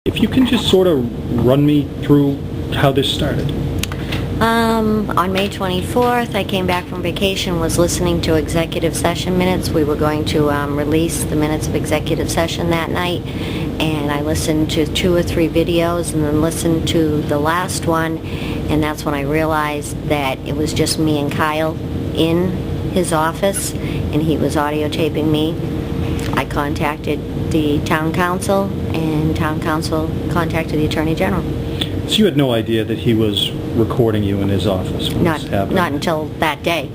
If you can just sort of run me through how this started. On May 24th, I came back from vacation, was listening to executive session minutes. We were going to release the minutes of executive session that night, and I listened to 2 or 3 videos and then listened to the last one, and that's when I realized that it was just me and Kyle in his office, and he was audio taping me. I contacted the town council, and town council contacted the attorney general. So you had no idea that he was recording you in his office when this happened? Not until that day,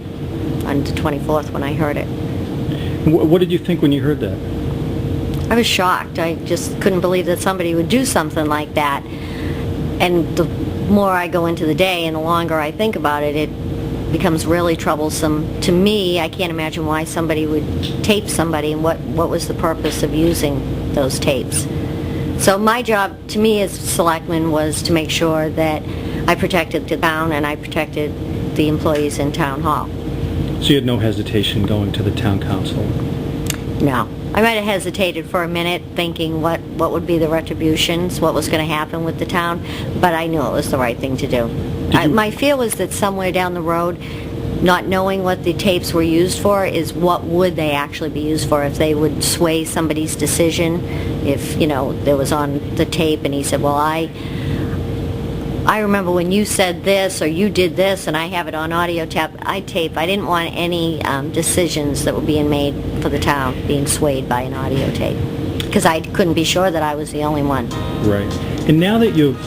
on the 24th, when I heard it. What did you think when you heard that? I was shocked. I just couldn't believe that somebody would do something like that. And the more I go into the day and the longer I think about it, it becomes really troublesome to me. I can't imagine why somebody would tape somebody, and what was the purpose of using those tapes. So my job, to me as selectman, was to make sure that I protected the town and I protected the employees in town hall. So you had no hesitation going to the town council? No. I might have hesitated for a minute, thinking what would be the retributions, what was going to happen with the town, but I knew it was the right thing to do. My fear was that somewhere down the road, not knowing what the tapes were used for, is what would they actually be used for, if they would sway somebody's decision. If, there was on the tape and he said, well, I remember when you said this or you did this, and I have it on audio tape. I didn't want any decisions that were being made for the town being swayed by an audio tape, because I couldn't be sure that I was the only one. Right. And now that you've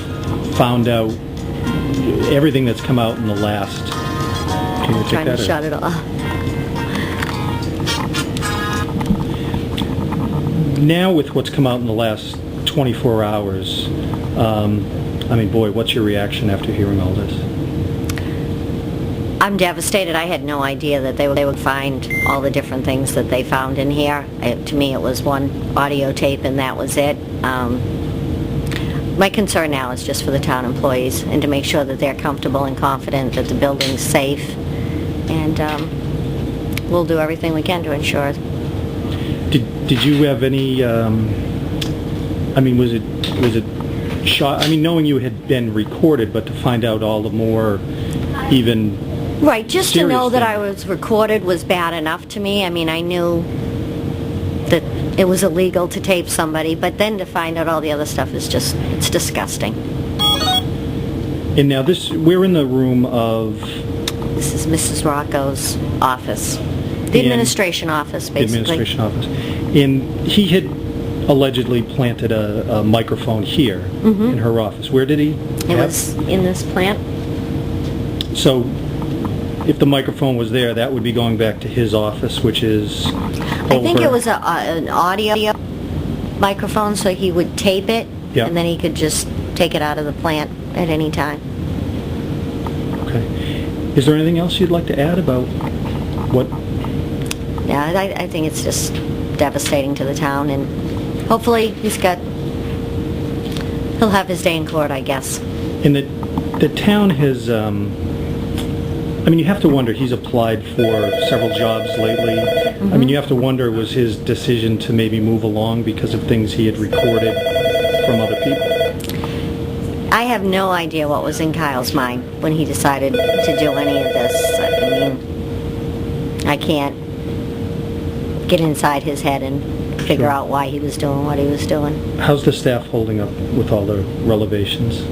found out everything that's come out in the last... I'm trying to shut it off. Now with what's come out in the last 24 hours, what's your reaction after hearing all this? I'm devastated. I had no idea that they would find all the different things that they found in here. To me, it was one audio tape and that was it. My concern now is just for the town employees, and to make sure that they're comfortable and confident that the building's safe, and we'll do everything we can to ensure it. Did you have any, was it shock? Knowing you had been recorded, but to find out all the more even right, just to know that things. I was recorded was bad enough to me. I knew that it was illegal to tape somebody, but then to find out all the other stuff is just, it's disgusting. And now we're in the room of... This is Mrs. Rocco's office. The administration office, basically. The administration office. And he had allegedly planted a microphone here in her office. Where did he? It was in this plant. So if the microphone was there, that would be going back to his office, which is over. I think it was an audio microphone, so he would tape it, and then he could just take it out of the plant at any time. Okay. Is there anything else you'd like to add about what... Yeah, I think it's just devastating to the town, and hopefully he'll have his day in court, I guess. And the town has, you have to wonder, he's applied for several jobs lately. You have to wonder, was his decision to maybe move along because of things he had recorded from other people? I have no idea what was in Kyle's mind when he decided to do any of this. I can't get inside his head and figure out why he was doing what he was doing. How's the staff holding up with all the relevations?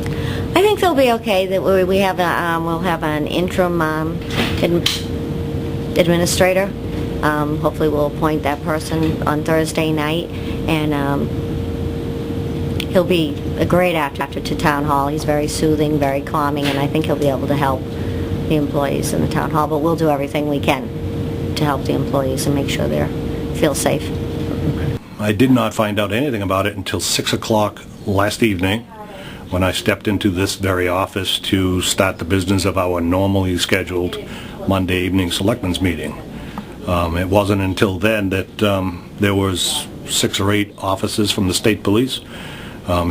I think they'll be okay. That we'll have an interim administrator. Hopefully we'll appoint that person on Thursday night, and he'll be a great actor to town hall. He's very soothing, very calming, and I think he'll be able to help the employees in the town hall. But we'll do everything we can to help the employees and make sure they feel safe. I did not find out anything about it until 6 o'clock last evening, when I stepped into this very office to start the business of our normally scheduled Monday evening selectmen's meeting. It wasn't until then that there was 6 or 8 officers from the state police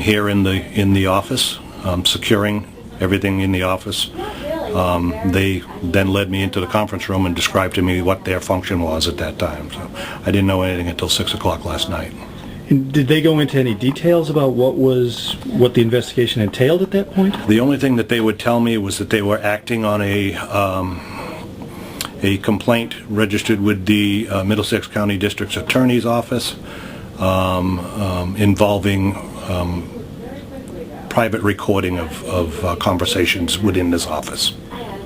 here in the office, securing everything in the office. They then led me into the conference room and described to me what their function was at that time. So I didn't know anything until 6 o'clock last night. And did they go into any details about what the investigation entailed at that point? The only thing that they would tell me was that they were acting on a complaint registered with the Middlesex County District's Attorney's Office involving private recording of conversations within this office.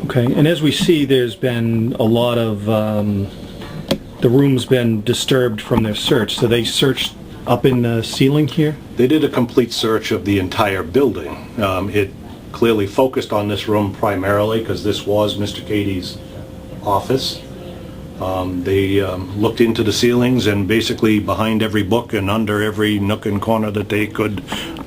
Okay, and as we see, there's been a lot of, the room's been disturbed from their search, so they searched up in the ceiling here? They did a complete search of the entire building. It clearly focused on this room primarily because this was Mr. Keady's office. They looked into the ceilings and basically behind every book and under every nook and corner that they could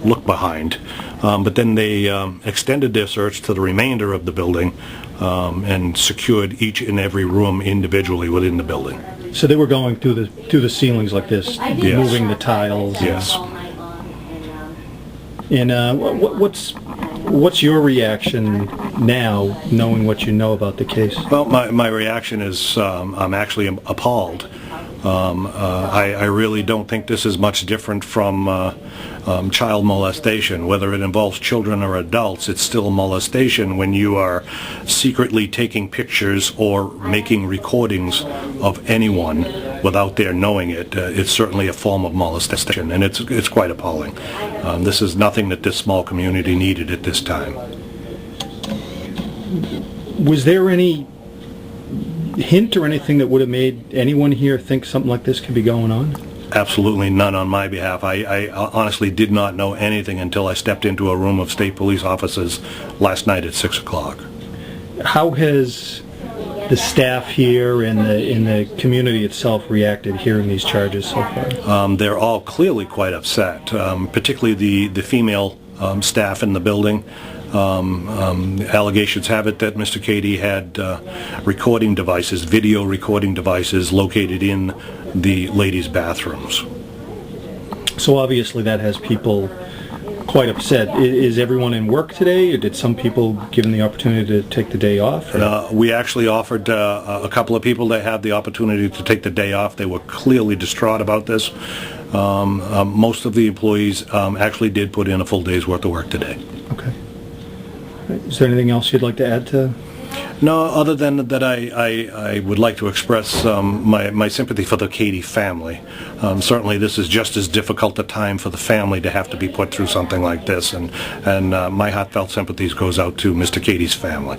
look behind. But then they extended their search to the remainder of the building and secured each and every room individually within the building. So they were going through the ceilings like this, Yes. moving the tiles. Yes. And what's your reaction now, knowing what you know about the case? Well, my reaction is I'm actually appalled. I really don't think this is much different from child molestation. Whether it involves children or adults, it's still molestation when you are secretly taking pictures or making recordings of anyone without their knowing it. It's certainly a form of molestation, and it's quite appalling. This is nothing that this small community needed at this time. Was there any hint or anything that would have made anyone here think something like this could be going on? Absolutely none on my behalf. I honestly did not know anything until I stepped into a room of state police officers last night at 6 o'clock. How has the staff here and the community itself reacted hearing these charges so far? They're all clearly quite upset, particularly the female staff in the building. Allegations have it that Mr. Keady had recording devices, video recording devices located in the ladies' bathrooms. So obviously that has people quite upset. Is everyone in work today, or did some people given the opportunity to take the day off? We actually offered a couple of people that had the opportunity to take the day off. They were clearly distraught about this. Most of the employees actually did put in a full day's worth of work today. Okay. Is there anything else you'd like to add to? No, other than that I would like to express my sympathy for the Keady family. Certainly this is just as difficult a time for the family to have to be put through something like this, and my heartfelt sympathies goes out to Mr. Keady's family.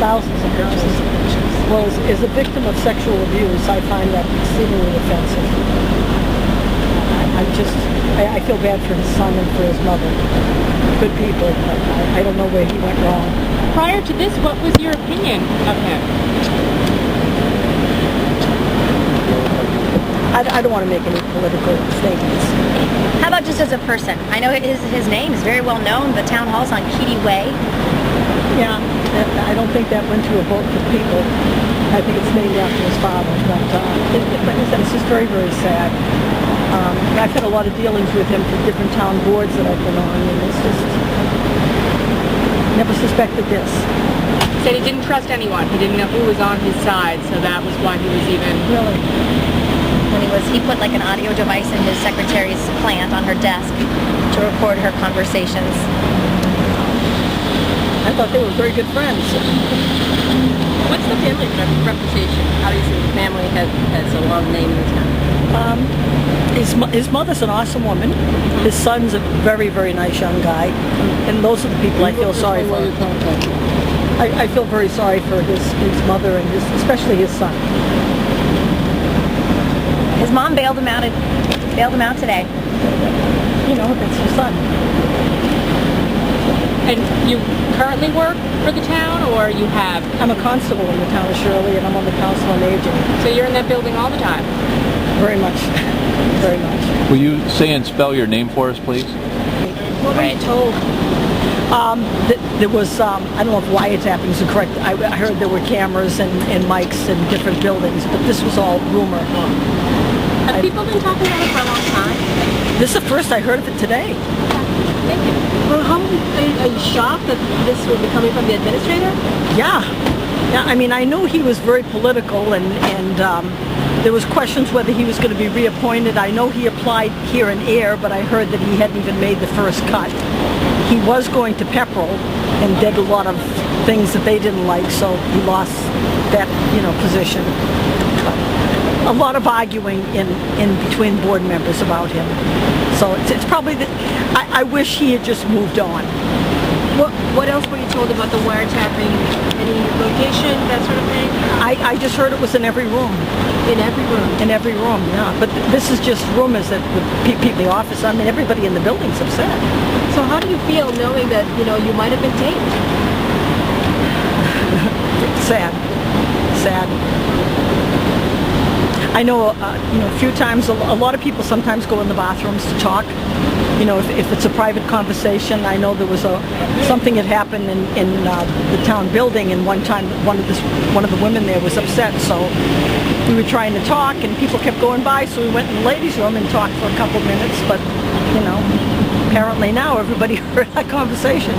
Thousands of pictures. Well, as a victim of sexual abuse, I find that exceedingly offensive. I feel bad for his son and for his mother. Good people, but I don't know where he went wrong. Prior to this, what was your opinion of him? I don't want to make any political statements. How about just as a person? I know his name is very well known. The town hall's on Keady Way. Yeah, I don't think that went to a vote for people. I think it's named after his father. But it's just very, very sad. I've had a lot of dealings with him for different town boards that I've been on, and it's just never suspected this. Said he didn't trust anyone. He didn't know who was on his side, so that was why he was even... Really? When he put like an audio device in his secretary's plant on her desk to record her conversations. I thought they were very good friends. What's the family reputation? Obviously, the family has a long name in the town. His mother's an awesome woman. His son's a very, very nice young guy. And those are the people I feel sorry for. I feel very sorry for his mother and especially his son. His mom bailed him out today. You know, that's her son. And you currently work for the town, or you have? I'm a constable in the town of Shirley, and I'm on the Council on Aging. So you're in that building all the time? Very much. Very much. Will you say and spell your name for us, please? What were you told? There was, I don't know if wiretapping is correct. I heard there were cameras and mics in different buildings, but this was all rumor. Have people been talking about it for a long time? This is the first I heard of it today. Thank you. Well, are you shocked that this would be coming from the administrator? Yeah. Yeah, I mean, I knew he was very political, and there was questions whether he was going to be reappointed. I know he applied here in Air, but I heard that he hadn't even made the first cut. He was going to Pepperell and did a lot of things that they didn't like, so he lost that, position. A lot of arguing in between board members about him. So it's probably that I wish he had just moved on. What else were you told about the wiretapping? Any location, that sort of thing? I just heard it was in every room. In every room? In every room, yeah. But this is just rumors that the people in the office, I mean, everybody in the building's upset. So how do you feel knowing that, you might have been taped? Sad. I know, a few times, a lot of people sometimes go in the bathrooms to talk. If it's a private conversation. I know there was something had happened in the town building, and one time one of the women there was upset, so we were trying to talk, and people kept going by, so we went in the ladies' room and talked for a couple minutes, but, apparently now everybody heard our conversation.